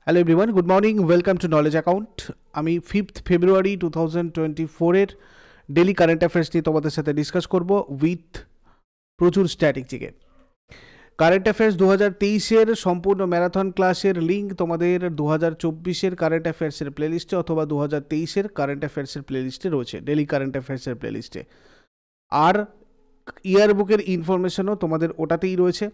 Hello everyone, good morning, welcome to knowledge account. আমি 5th ফেব্রুয়ারি 2024 daily current affairs নিয়ে তোমাদের সাথে ডিসকাস করব উইথ প্রচুর স্ট্র্যাটেজিকে। কারেন্ট অ্যাফেয়ার্স 2023-এর সম্পূর্ণ ম্যারাথন ক্লাসের লিঙ্ক তোমাদের 2024-এর কারেন্ট অ্যাফেয়ার্সের প্লেলিস্টে অথবা 2023-এর কারেন্ট অ্যাফেয়ার্সের প্লেলিস্টে রয়েছে, ডেলি কারেন্ট অ্যাফেয়ার্সের প্লেলিস্টে। আর ইয়ারবুকের ইনফরমেশনও তোমাদের ওটাতেই রয়েছে।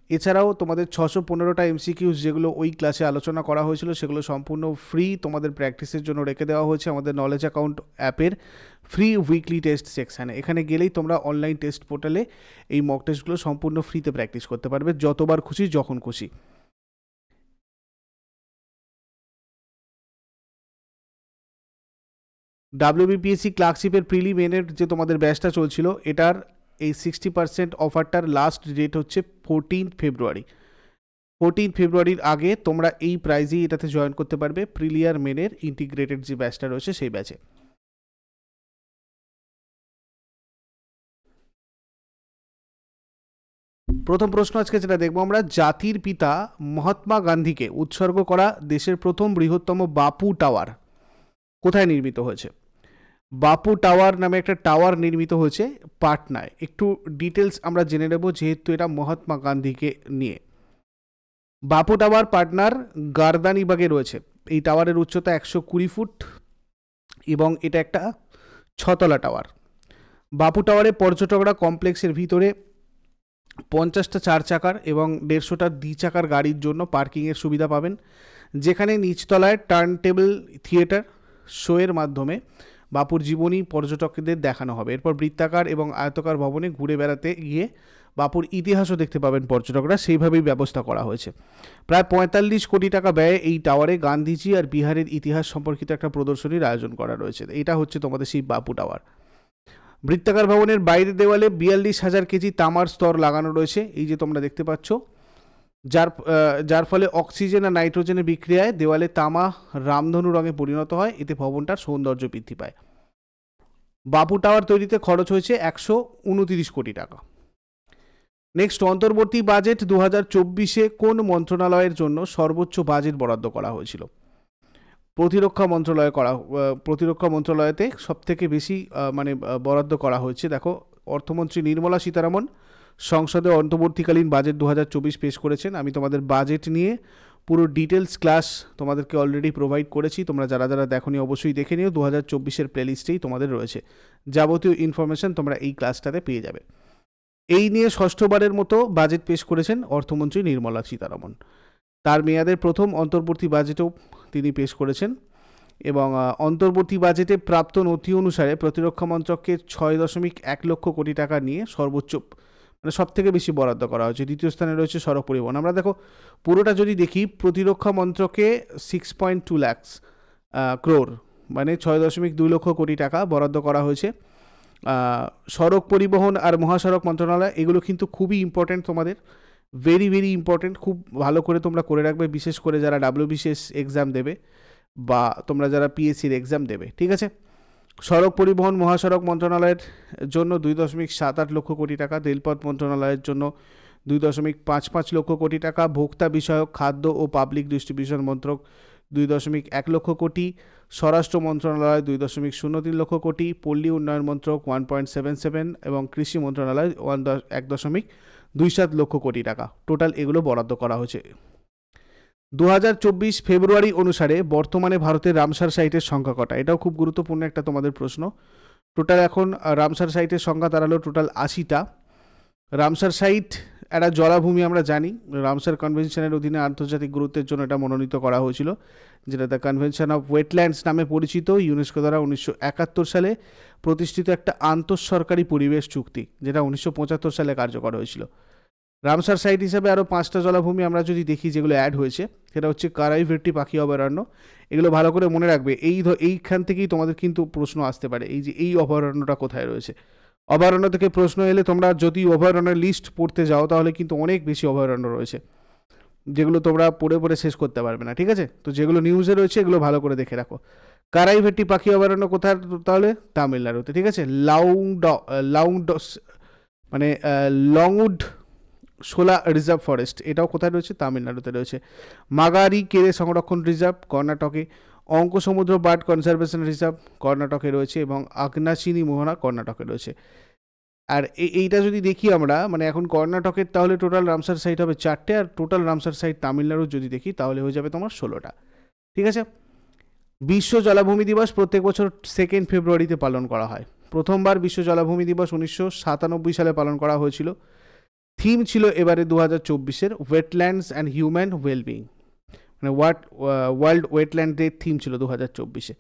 এছাড়াও তোমাদের 615টা এমসিকিউস যেগুলো ওই ক্লাসে আলোচনা করা হয়েছিল সেগুলো সম্পূর্ণ ফ্রি তোমাদের প্র্যাকটিসের জন্য রেখে দেওয়া হয়েছে আমাদের নলেজ অ্যাকাউন্ট অ্যাপের ফ্রি উইকলি টেস্ট সেকশানে। এখানে গেলেই তোমরা অনলাইন টেস্ট পোর্টালে এই মক টেস্টগুলো সম্পূর্ণ ফ্রিতে প্র্যাকটিস করতে পারবে, যতবার খুশি যখন খুশি। ডাব্লিউবিপিএসসি ক্লার্কশিপের প্রিলিমিনারি যে তোমাদের ব্যাচটা চলছিল, এটার এই 60% অফারটার লাস্ট ডেট হচ্ছে 14 ফেব্রুয়ারি। 14 ফেব্রুয়ারির আগে তোমরা এই প্রাইজেই এটাতে জয়েন করতে পারবে, প্রিলিয়ার মেনের ইন্টিগ্রেটেড যে ব্যাচটা রয়েছে সেই ব্যাচে। প্রথম প্রশ্ন আজকে যেটা দেখবো আমরা, জাতির পিতা মহাত্মা গান্ধীকে উৎসর্গ করা দেশের প্রথম বৃহত্তম বাপু টাওয়ার কোথায় নির্মিত হয়েছে? বাপু টাওয়ার নামে একটা টাওয়ার নির্মিত হয়েছে পাটনায়। একটু ডিটেলস আমরা জেনে নেব যেহেতু এটা মহাত্মা গান্ধীকে নিয়ে। বাপু টাওয়ার পাটনার গার্দানিবাগে রয়েছে। এই টাওয়ারের উচ্চতা 120 ফুট এবং এটা একটা 6তলা টাওয়ার। বাপু টাওয়ারে পর্যটকরা কমপ্লেক্সের ভিতরে 50টা 4 চাকার এবং 150টা 2 চাকার গাড়ির জন্য পার্কিংয়ের সুবিধা পাবেন, যেখানে নিচতলায় টার্ন টেবিল থিয়েটার শোয়ের মাধ্যমে বাপুর জীবনী পর্যটকদের দেখানো হবে। এরপর বৃত্তাকার এবং আয়তকার ভবনে ঘুরে বেড়াতে গিয়ে বাপুর ইতিহাসও দেখতে পাবেন পর্যটকরা, সেইভাবেই ব্যবস্থা করা হয়েছে। প্রায় 45 কোটি টাকা ব্যয়ে এই টাওয়ারে গান্ধীজি আর বিহারের ইতিহাস সম্পর্কিত একটা প্রদর্শনীর আয়োজন করা রয়েছে। এটা হচ্ছে তোমাদের সেই বাপু টাওয়ার। বৃত্তাকার ভবনের বাইরের দেওয়ালে 42,000 কেজি তামার স্তর লাগানো রয়েছে, এই যে তোমরা দেখতে পাচ্ছ, যার ফলে অক্সিজেন আর নাইট্রোজেনের বিক্রিয়ায় দেওয়ালে তামা রামধনু রঙে পরিণত হয়। এতে ভবনটার সৌন্দর্য বৃদ্ধি পায়। বাপু টাওয়ার তৈরিতে খরচ হয়েছে 129 কোটি টাকা। নেক্সট, অন্তর্বর্তী বাজেট 2024-এ কোন মন্ত্রণালয়ের জন্য সর্বোচ্চ বাজেট বরাদ্দ করা হয়েছিল? প্রতিরক্ষা মন্ত্রণালয়তে সবথেকে বেশি বরাদ্দ করা হয়েছে। দেখো, অর্থমন্ত্রী নির্মলা সীতারামন সংসদে অন্তর্বর্তীকালীন বাজেট 2024 পেশ করেছেন। আমি তোমাদের বাজেট নিয়ে পুরো ডিটেলস ক্লাস তোমাদেরকে অলরেডি প্রোভাইড করেছি, তোমরা যারা যারা দেখোনি অবশ্যই দেখে নিও। 2024-এর প্লেলিস্টেই তোমাদের রয়েছে, যাবতীয় ইনফরমেশন তোমরা এই ক্লাসটাতে পেয়ে যাবে। এই নিয়ে ষষ্ঠবারের মতো বাজেট পেশ করেছেন অর্থমন্ত্রী নির্মলা সীতারামন। তার মেয়াদের প্রথম অন্তর্বর্তী বাজেটও তিনি পেশ করেছেন এবং অন্তর্বর্তী বাজেটে প্রাপ্ত নথি অনুসারে প্রতিরক্ষা মন্ত্রককে 6.1 লক্ষ কোটি টাকা নিয়ে সর্বোচ্চ সব থেকে বেশি বরাদ্দ করা হয়েছে। দ্বিতীয় স্থানে রয়েছে সড়ক পরিবহন। আমরা দেখো পুরোটা যদি দেখি, প্রতিরক্ষা মন্ত্রকে 6.2 লাখ ক্রোর 6.2 লক্ষ কোটি টাকা বরাদ্দ করা হয়েছে। সড়ক পরিবহন আর মহাসড়ক মন্ত্রণালয়, এগুলো কিন্তু খুবই ইম্পর্টেন্ট, তোমাদের ভেরি ভেরি ইম্পর্টেন্ট, খুব ভালো করে তোমরা করে রাখবে, বিশেষ করে যারা ডাব্লিউবিসিএস এক্সাম দেবে বা তোমরা যারা পিএসসির এক্সাম দেবে। ঠিক আছে, সড়ক পরিবহন মহাসড়ক মন্ত্রণালয়ের জন্য 2.78 লক্ষ কোটি টাকা, রেলপথ মন্ত্রণালয়ের জন্য 2.55 লক্ষ কোটি টাকা, ভোক্তা বিষয়ক খাদ্য ও পাবলিক ডিস্ট্রিবিউশন মন্ত্রক 2.1 লক্ষ কোটি, স্বরাষ্ট্র মন্ত্রণালয় 2.03 লক্ষ কোটি, পল্লী উন্নয়ন মন্ত্রক 1.77 এবং কৃষি মন্ত্রণালয় 1.27 লক্ষ কোটি টাকা। টোটাল এগুলো বরাদ্দ করা হয়েছে। 2024 ফেব্রুয়ারি অনুসারে বর্তমানে ভারতের রামসার সাইটের সংখ্যা কটা? এটাও খুব গুরুত্বপূর্ণ একটা তোমাদের প্রশ্ন। টোটাল এখন রামসার সাইটের সংখ্যা দাঁড়ালো টোটাল 80টা। রামসার সাইট একটা জলাভূমি, আমরা জানি রামসার কনভেনশনের অধীনে আন্তর্জাতিক গুরুত্বের জন্য এটা মনোনীত করা হয়েছিল, যেটা দ্য কনভেনশন অফ ওয়েটল্যান্ডস নামে পরিচিত। ইউনেস্কো দ্বারা 1971 সালে প্রতিষ্ঠিত একটা আন্তঃসরকারি পরিবেশ চুক্তি, যেটা 1975 সালে কার্যকর হয়েছিল। রামসার সাইট হিসাবে আরও 5টা জলাভূমি আমরা যদি দেখি যেগুলো অ্যাড হয়েছে, সেটা হচ্ছে কারাইভেট্টি পাখি অভয়ারণ্য। এগুলো ভালো করে মনে রাখবে, এইখান থেকেই তোমাদের কিন্তু প্রশ্ন আসতে পারে, এই যে এই অভয়ারণ্যটা কোথায় রয়েছে। অভয়ারণ্য থেকে প্রশ্ন এলে তোমরা যদি অভয়ারণ্যের লিস্ট পড়তে যাও তাহলে কিন্তু অনেক বেশি অভয়ারণ্য রয়েছে, যেগুলো তোমরা পড়ে পড়ে শেষ করতে পারবে না। ঠিক আছে, তো যেগুলো নিউজে রয়েছে এগুলো ভালো করে দেখে রাখো। কারাইভেট্টি পাখি অভয়ারণ্য কোথায়? তাহলে তামিলনাড়ুতে। ঠিক আছে, লংউড শোলা রিজার্ভ ফরেস্ট, এটাও কোথায় রয়েছে? তামিলনাড়ুতে রয়েছে। মাগারি কেরে সংরক্ষণ রিজার্ভ কর্ণাটকে, অঙ্ক সমুদ্র বার্ড কনজারভেশন রিজার্ভ কর্ণাটকে রয়েছে, এবং আগ্নাশিনী মোহনা কর্ণাটকে রয়েছে। আর এইটা যদি দেখি আমরা, মানে এখন কর্ণাটকের তাহলে টোটাল রামসার সাইট হবে 4টে, আর টোটাল রামসার সাইট তামিলনাড়ুর যদি দেখি তাহলে হয়ে যাবে তোমার 16টা। ঠিক আছে। বিশ্ব জলাভূমি দিবস প্রত্যেক বছর 2 ফেব্রুয়ারিতে পালন করা হয়। প্রথমবার বিশ্ব জলাভূমি দিবস 1997 সালে পালন করা হয়েছিল। থিম ছিল এবারে 2024-এর ওয়েটল্যান্ডস অ্যান্ড হিউম্যান ওয়েলবিং, মানে ওয়ার্ল্ড ওয়েটল্যান্ড ডে থিম ছিল 2024-এ।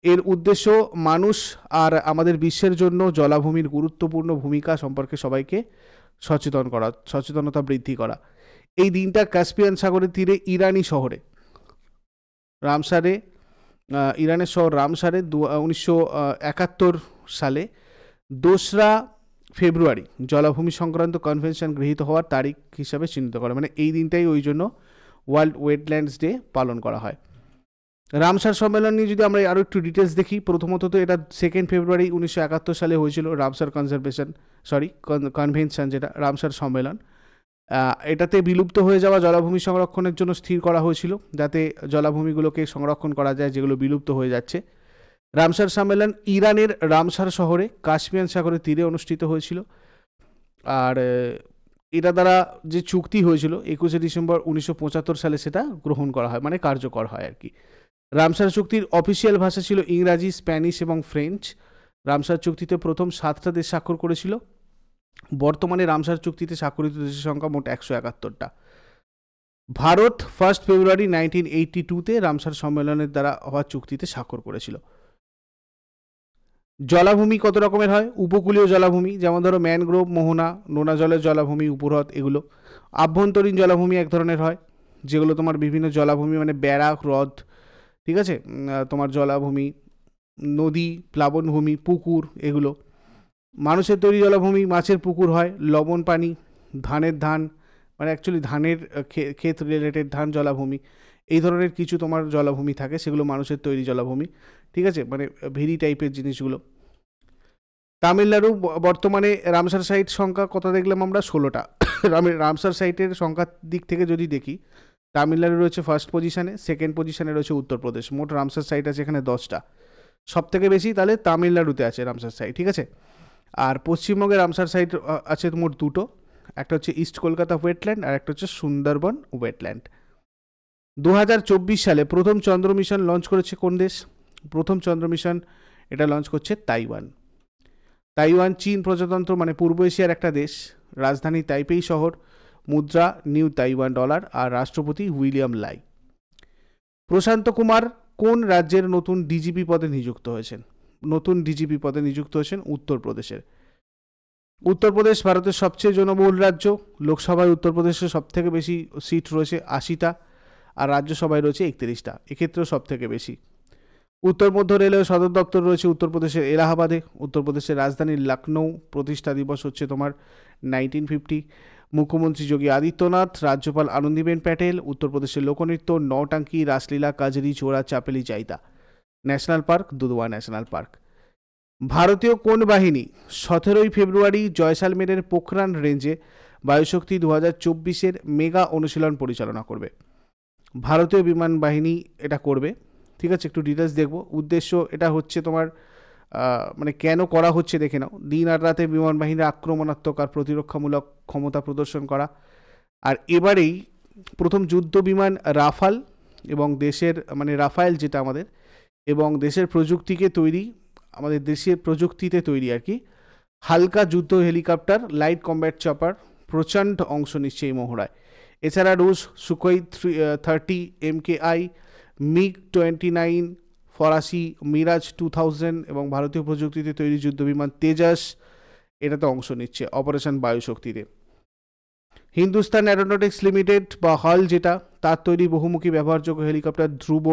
এর উদ্দেশ্য মানুষ আর আমাদের বিশ্বের জন্য জলাভূমির গুরুত্বপূর্ণ ভূমিকা সম্পর্কে সবাইকে সচেতনতা বৃদ্ধি করা। এই দিনটা কাস্পিয়ান সাগরের তীরে ইরানের শহর রামসারে 1971 সালে 2রা ফেব্রুয়ারি জলাভূমি সংক্রান্ত কনভেনশন গৃহীত হওয়ার তারিখ হিসাবে চিহ্নিত করে, মানে এই দিনটাই ওই জন্য ওয়ার্ল্ড ওয়েটল্যান্ডস ডে পালন করা হয়। রামসার সম্মেলন নিয়ে যদি আমরা আরও একটু ডিটেলস দেখি, প্রথমত তো এটা 2 ফেব্রুয়ারি 1971 সালে হয়েছিল রামসার কনভেনশন, যেটা রামসার সম্মেলন। এটাতে বিলুপ্ত হয়ে যাওয়া জলাভূমি সংরক্ষণের জন্য স্থির করা হয়েছিল, যাতে জলাভূমিগুলোকে সংরক্ষণ করা যায় যেগুলো বিলুপ্ত হয়ে যাচ্ছে। রামসার সম্মেলন ইরানের রামসার শহরে কাস্পিয়ান সাগরের তীরে অনুষ্ঠিত হয়েছিল। আর এটা দ্বারা যে চুক্তি হয়েছিল 21 ডিসেম্বর 1975 সালে সেটা গ্রহণ করা হয়, মানে কার্যকর হয় আর কি। রামসার চুক্তির অফিসিয়াল ভাষা ছিল ইংরাজি, স্প্যানিশ এবং ফ্রেঞ্চ। রামসার চুক্তিতে প্রথম 7টা দেশ স্বাক্ষর করেছিল। বর্তমানে রামসার চুক্তিতে স্বাক্ষরিত দেশের সংখ্যা মোট 171টা। ভারত 1 ফেব্রুয়ারি 1982-তে রামসার সম্মেলনের দ্বারা হওয়া চুক্তিতে স্বাক্ষর করেছিল। জলাভূমি কত রকমের হয়? উপকূলীয় জলাভূমি, যেমন ধরো ম্যানগ্রোভ, মোহনা, নোনা জলের জলাভূমি, উপহ্রদ, এগুলো। আভ্যন্তরীণ জলাভূমি এক ধরনের হয়, যেগুলো তোমার বিভিন্ন জলাভূমি, মানে ব্যারাক, হ্রদ, ঠিক আছে, তোমার জলাভূমি, নদী, প্লাবনভূমি, পুকুর, এগুলো। মানুষের তৈরি জলাভূমি, মাছের পুকুর হয়, লবণ পানি, ধান, মানে অ্যাকচুয়ালি ধানের ক্ষেত রিলেটেড ধান জলাভূমি, এই ধরনের কিছু তোমার জলাভূমি থাকে, সেগুলো মানুষের তৈরি জলাভূমি। ঠিক আছে, মানে ভেরি টাইপের জিনিসগুলো। তামিলনাড়ু বর্তমানে রামসার সাইট সংখ্যা কত দেখলাম আমরা? 16টা। রামসার সাইটের সংখ্যার দিক থেকে যদি দেখি, তামিলনাড়ু রয়েছে 1st পজিশনে, 2nd পজিশনে রয়েছে উত্তরপ্রদেশ। মোট রামসার সাইট আছে এখানে 10টা। সব থেকে বেশি তাহলে তামিলনাড়ুতে আছে রামসার সাইট। ঠিক আছে। আর পশ্চিমবঙ্গে রামসার সাইট আছে মোট 2টো, একটা হচ্ছে ইস্ট কলকাতা ওয়েটল্যান্ড আর একটা হচ্ছে সুন্দরবন ওয়েটল্যান্ড। 2024 সালে প্রথম চন্দ্র মিশন লঞ্চ করেছে কোন দেশ? প্রথম চন্দ্র মিশন এটা লঞ্চ করছে তাইওয়ান চীন প্রজাতন্ত্র, মানে পূর্ব এশিয়ার একটা দেশ। রাজধানী তাইপেই শহর, মুদ্রা নিউ তাইওয়ান ডলার, আর রাষ্ট্রপতি উইলিয়াম লাই। প্রশান্ত কুমার কোন রাজ্যের নতুন ডিজিপি পদে নিযুক্ত হয়েছেন? উত্তরপ্রদেশের। উত্তরপ্রদেশ ভারতের সবচেয়ে জনবহুল রাজ্য। লোকসভায় উত্তরপ্রদেশের সবথেকে বেশি সিট রয়েছে 80টা, আর রাজ্যসভায় রয়েছে 31টা, এক্ষেত্রেও সবথেকে বেশি। উত্তর মধ্য রেলওয়ে সদর দপ্তর রয়েছে উত্তরপ্রদেশের এলাহাবাদে। উত্তরপ্রদেশের রাজধানী লখনৌ। প্রতিষ্ঠা দিবস হচ্ছে তোমার 1950। মুখ্যমন্ত্রী যোগী আদিত্যনাথ, রাজ্যপাল আনন্দীবেন প্যাটেল। উত্তরপ্রদেশের লোকনৃত্য নৌটাঙ্কি, Raslila, Kajri, Chora, Chapeli, Jaita. National park Dudhwa national park. ভারতীয় কোন বাহিনী 17 ফেব্রুয়ারি জয়সালমেরের পোখরান রেঞ্জে বায়ুশক্তি 2024-এর মেগা অনুশীলন পরিচালনা করবে? ভারতীয় বিমান বাহিনী এটা করবে। ঠিক আছে, একটু ডিটেলস দেখব। উদ্দেশ্য এটা হচ্ছে তোমার মানে কেন করা হচ্ছে দেখে নাও। দিন আর রাতে বিমান বাহিনীর আক্রমণাত্মক আর প্রতিরক্ষামূলক ক্ষমতা প্রদর্শন করা। আর এবারেই প্রথম যুদ্ধ বিমান রাফাল এবং দেশের, মানে রাফায়েল যেটা আমাদের, এবং দেশের প্রযুক্তিতে তৈরি আর কি হালকা যুদ্ধ হেলিকপ্টার লাইট কম্ব্যাট চপার প্রচণ্ড অংশ নিচ্ছে এই মহড়ায়। এছাড়া রুশ সুখোই 30 MKI, MiG-29, ফরাসি মিরাজ 2000 এবং ভারতীয় প্রযুক্তিতে তৈরি যুদ্ধবিমান তেজাস এটাতে অংশ নিচ্ছে অপারেশন বায়ুশক্তিতে। হিন্দুস্তান অ্যারোনটিক্স লিমিটেড বা হল যেটা, তার তৈরি বহুমুখী ব্যবহারযোগ্য হেলিকপ্টার ধ্রুব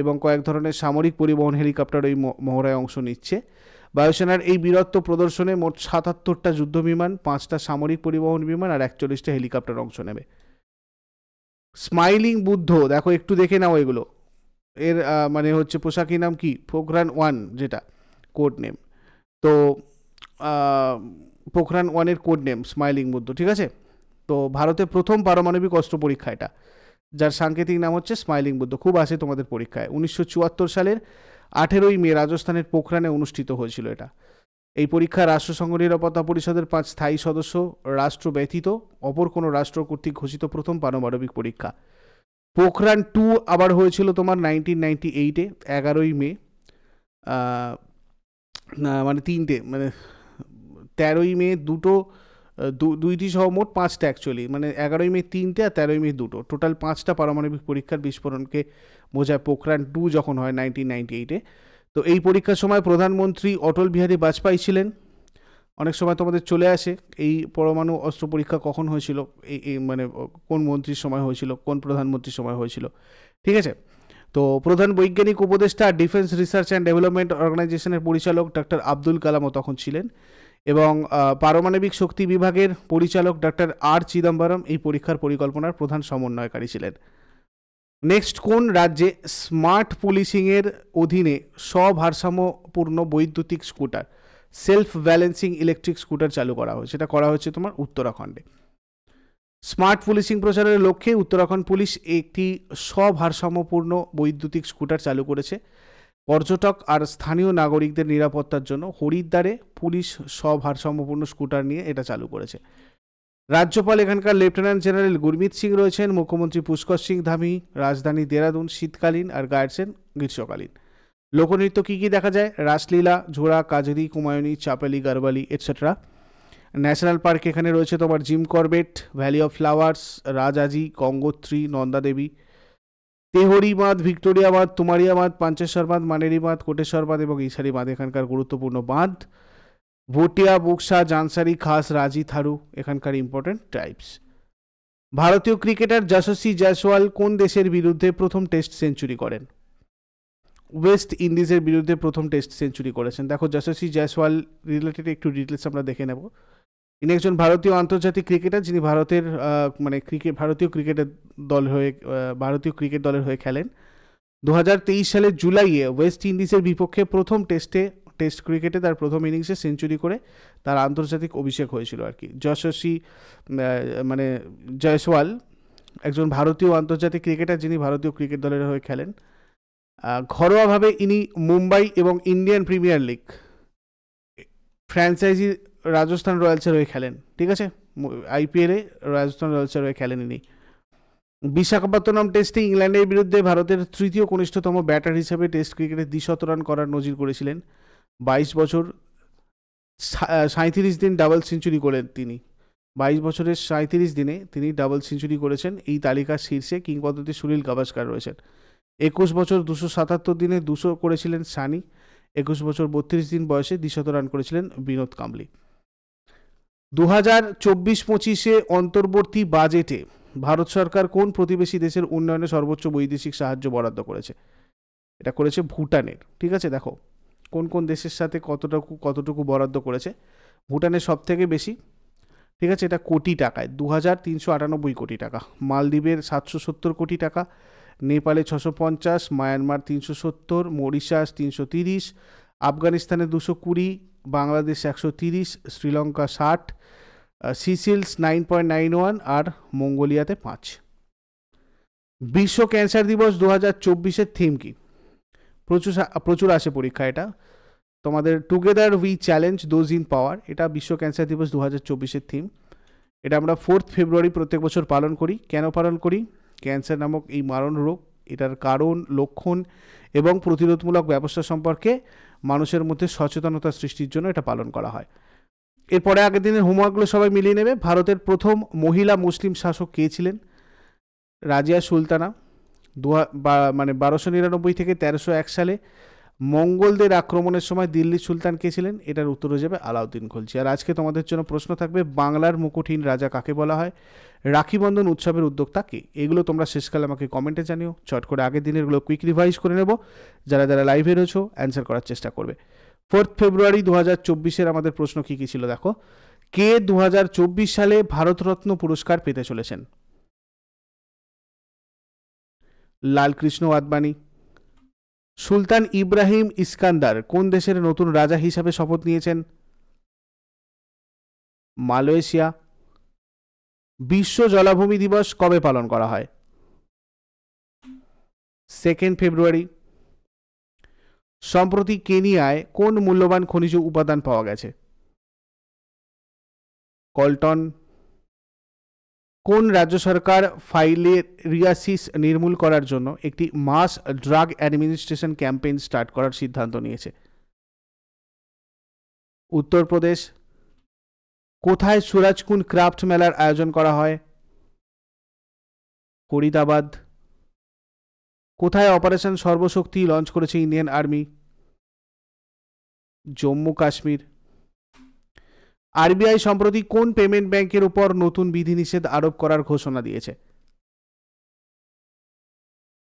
এবং কয়েক ধরনের সামরিক পরিবহন হেলিকপ্টার এই মহড়ায় অংশ নিচ্ছে। বায়ুসেনার এই বীরত্ব প্রদর্শনে মোট 77টা যুদ্ধবিমান, 5টা সামরিক পরিবহন বিমান আর 41টা হেলিকপ্টার অংশ নেবে। স্মাইলিং বুদ্ধ, দেখো একটু দেখে নাও এগুলো। এর মানে হচ্ছে পোশাকি নাম কি? পোখরান-1 যেটা কোড নেম। তো পোখরান-1 এর কোড নেম স্মাইলিং বুদ্ধ। ঠিক আছে, তো ভারতের প্রথম পারমাণবিক অস্ত্র পরীক্ষা এটা, যার সাংকেতিক নাম হচ্ছে স্মাইলিং বুদ্ধ। খুব আসে তোমাদের পরীক্ষায়। 1974 সালের 18ই মে রাজস্থানের পোখরানে অনুষ্ঠিত হয়েছিল এটা। এই পরীক্ষা রাষ্ট্রসংঘ নিরাপত্তা পরিষদের 5 স্থায়ী সদস্য রাষ্ট্র ব্যতীত অপর কোনো রাষ্ট্র কর্তৃক ঘোষিত প্রথম পারমাণবিক পরীক্ষা। পোখরান 2 আবার হয়েছিল তোমার 1998-এ 11ই মে, মানে 3টে, মানে 13ই মে দুইটি সহ মোট 5টা অ্যাকচুয়ালি, মানে 11ই মে 3টে আর 13ই মে 2টো, টোটাল 5টা পারমাণবিক পরীক্ষার বিস্ফোরণকে বোঝায় পোখরান 2 যখন হয় 1998-এ। তো এই পরীক্ষার সময় প্রধানমন্ত্রী অটল বিহারী বাজপেয়ী ছিলেন। অনেক সময় তোমাদের চলে আসে এই পরমাণু অস্ত্র পরীক্ষা কখন হয়েছিল, এই মানে কোন মন্ত্রীর সময় হয়েছিল, কোন প্রধানমন্ত্রীর সময় হয়েছিল, ঠিক আছে। তো প্রধান বৈজ্ঞানিক উপদেষ্টা ডিফেন্স রিসার্চ অ্যান্ড ডেভেলপমেন্ট অর্গানাইজেশনের পরিচালক ডক্টর আব্দুল কালামও তখন ছিলেন, এবং পারমাণবিক শক্তি বিভাগের পরিচালক ডক্টর আর চিদম্বরম এই পরীক্ষার পরিকল্পনার প্রধান সমন্বয়কারী ছিলেন। নেক্সট, কোন রাজ্যে স্মার্ট পুলিশিংয়ের অধীনে স্বভারসাম্যপূর্ণ বৈদ্যুতিক scooter, self balancing electric scooter চালু করা হয়েছে? সেটা করা হচ্ছে তোমার উত্তরাখণ্ডে। স্মার্ট পুলিশিং প্রচারের লক্ষ্যে উত্তরাখণ্ড পুলিশ একটি স্বভারসাম্যপূর্ণ বৈদ্যুতিক স্কুটার চালু করেছে। পর্যটক আর স্থানীয় নাগরিকদের নিরাপত্তার জন্য হরিদ্বারে পুলিশ স্বভারসাম্যপূর্ণ স্কুটার নিয়ে এটা চালু করেছে। রাজ্যপাল এখানকার লেফটেন্যান্ট জেনারেল গুরমিত সিং রয়েছেন, মুখ্যমন্ত্রী পুষ্কর সিং ধামি, রাজধানী দেরাদুন শীতকালীন আর গায়রসেন গ্রীষ্মকালীন। লোকনৃত্য কী কী দেখা যায়? Raslila, Jhora, Kajri, Kumauni, Chapali, Garhwali etcetera. National park এখানে রয়েছে তোমার Jim Corbett, valley of flowers, Rajaji, Gangotri, Nanda Devi, Tehri বাঁধ, ভিক্টোরিয়া বাঁধ, তুমারিয়া বাঁধ, পাঞ্চেশ্বর বাঁধ, মানেরি বাঁধ, কোটেশ্বর বাঁধ এবং ইছারি বাঁধ এখানকার গুরুত্বপূর্ণ বাঁধ। ভুটিয়া, বুকসা, জানসারি, খাস, রাজি, থারু এখানকার ইম্পর্টেন্ট টাইপস। ভারতীয় ক্রিকেটার যশস্বী জয়সওয়াল কোন দেশের বিরুদ্ধে প্রথম টেস্ট সেঞ্চুরি করেন? ওয়েস্ট ইন্ডিজের বিরুদ্ধে প্রথম টেস্ট সেঞ্চুরি করেছেন। দেখো যশস্বী জয়সওয়াল রিলেটেড একটু ডিটেলস আমরা দেখে নেব। ইনি একজন ভারতীয় আন্তর্জাতিক ক্রিকেটার, যিনি ভারতের ভারতীয় ক্রিকেট দলের হয়ে খেলেন। 2023 সালের জুলাইয়ে ওয়েস্ট ইন্ডিজের বিপক্ষে প্রথম টেস্ট ক্রিকেটে তার প্রথম ইনিংসে সেঞ্চুরি করে তার আন্তর্জাতিক অভিষেক হয়েছিল আর কি। যশস্বী জয়সওয়াল একজন ভারতীয় আন্তর্জাতিক ক্রিকেটার, যিনি ভারতীয় ক্রিকেট দলের হয়ে খেলেন। ঘরোয়াভাবে ইনি মুম্বাই এবং Indian Premier League franchise Rajasthan রয়্যালসের হয়ে খেলেন, ঠিক আছে। আইপিএলে রাজস্থান রয়্যালসের হয়ে খেলেন ইনি। বিশাখাপত্তনম টেস্টে ইংল্যান্ডের বিরুদ্ধে ভারতের তৃতীয় কনিষ্ঠতম ব্যাটার হিসেবে টেস্ট ক্রিকেটে 200 রান করার নজির করেছিলেন। 22 বছর 37 দিন ডাবল সেঞ্চুরি করেন তিনি। 22 বছরের 37 দিনে তিনি ডাবল সেঞ্চুরি করেছেন। এই তালিকার শীর্ষে কিংবদন্তি সুনীল গাভাস্কার রয়েছেন। 21 বছর 277 দিনে 200 করেছিলেন সানি। 21 বছর 32 দিন বয়সে 200 রান করেছিলেন বিনোদ কাম্বলি। 2024-25 অন্তর্বর্তী বাজেটে ভারত সরকার কোন প্রতিবেশী দেশের উন্নয়নে সর্বোচ্চ বৈদেশিক সাহায্য বরাদ্দ করেছে? এটা করেছে ভুটানের, ঠিক আছে। দেখো কোন কোন দেশের সাথে কতটুকু বরাদ্দ করেছে। ভুটানের সব থেকে বেশি, ঠিক আছে, এটা কোটি টাকায় 2398 কোটি টাকা। মালদ্বীপের 770 কোটি টাকা, নেপালে 650, মায়ানমার 370, মরিশাস 330, আফগানিস্তানে 220, বাংলাদেশ 130, শ্রীলঙ্কা 60, সিসিলস 9.91 আর মঙ্গোলিয়াতে 5। বিশ্ব ক্যান্সার দিবস 2024-এর থিম কি? প্রচুর আসে পরীক্ষা এটা তোমাদের। Together we challenge those in পাওয়ার, এটা বিশ্ব ক্যান্সার দিবস 2024-এর থিম। এটা আমরা 4 ফেব্রুয়ারি প্রত্যেক বছর পালন করি। কেন পালন করি? ক্যান্সার নামক এই মারণ রোগ, এটার কারণ, লক্ষণ এবং প্রতিরোধমূলক ব্যবস্থা সম্পর্কে মানুষের মধ্যে সচেতনতা সৃষ্টির জন্য এটা পালন করা হয়। এরপরে আগের দিনের হোমওয়ার্কগুলো সবাই মিলিয়ে নেবে। ভারতের প্রথম মহিলা মুসলিম শাসক কে ছিলেন? রাজিয়া সুলতানা। 1299 থেকে 1301 সালে মঙ্গলদের আক্রমণের সময় দিল্লির সুলতান কে ছিলেন? এটার উত্তর হয়ে যাবে আলাউদ্দিন খলজি। আর আজকে তোমাদের জন্য প্রশ্ন থাকবে, বাংলার মুকুটহীন রাজা কাকে বলা হয়? রাখি বন্ধন উৎসবের উদ্যোক্তা কে? এগুলো তোমরা শেষকালে আমাকে কমেন্টে জানিও। চট করে আগের দিনেরগুলো কুইক রিভাইজ করে নেব। যারা লাইভে রয়েছো অ্যান্সার করার চেষ্টা করবে। 4 ফেব্রুয়ারি 2024-এর আমাদের প্রশ্ন কী কী ছিল দেখো। কে 2024 সালে ভারতরত্ন পুরস্কার পেতে চলেছেন? লালকৃষ্ণ আদবানি। সুলতান ইব্রাহিম ইস্কান্দার কোন দেশের নতুন রাজা হিসাবে শপথ নিয়েছেন? মালয়েশিয়া। বিশ্ব জলাভূমি দিবস কবে পালন করা হয়? 2 ফেব্রুয়ারি। সম্প্রতি কেনিয়ায় কোন মূল্যবান খনিজ উপাদান পাওয়া গেছে? কলটন। কোন রাজ্য সরকার ফাইলেরিয়াসিস নির্মূল করার জন্য একটি মাস ড্রাগ অ্যাডমিনিস্ট্রেশন ক্যাম্পেইন স্টার্ট করার সিদ্ধান্ত নিয়েছে? উত্তরপ্রদেশ। কোথায় সুরাজকুন্ড ক্রাফট মেলার আয়োজন করা হয়? ফরিদাবাদ। কোথায় অপারেশন সর্বশক্তি লঞ্চ করেছে Indian army? Jammu Kashmir. RBI সম্প্রতি কোন পেমেন্ট ব্যাংকের উপর নতুন বিধিনিষেধ আরোপ করার ঘোষণা দিয়েছে?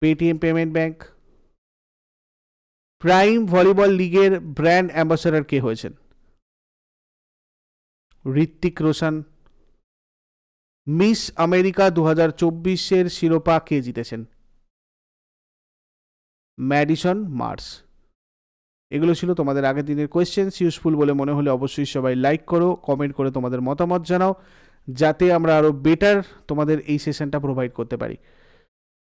Paytm payment bank. Prime volleyball লিগের ব্র্যান্ড অ্যাম্বাসেডর কে হয়েছেন? ঋত্বিক রোশন। মিস আমেরিকা 2024 শিরোপা কে জিতেছেন? Madison Marsh. এগুলো ছিল তোমাদের আগের দিনের কোয়েশ্চেন্স। ইউজফুল বলে মনে হলে অবশ্যই সবাই লাইক করো, কমেন্ট করে তোমাদের মতামত জানাও, যাতে আমরা আরও বেটার তোমাদের এই সেশনটা প্রোভাইড করতে পারি।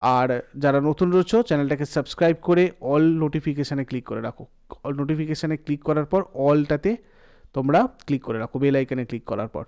আর যারা নতুন রয়েছে চ্যানেলটাকে সাবস্ক্রাইব করে অল নোটিফিকেশানে ক্লিক করে রাখো। অল নোটিফিকেশানে ক্লিক করার পর অলটাতে তোমরা ক্লিক করে রাখো, বেল আইকনে ক্লিক করার পর।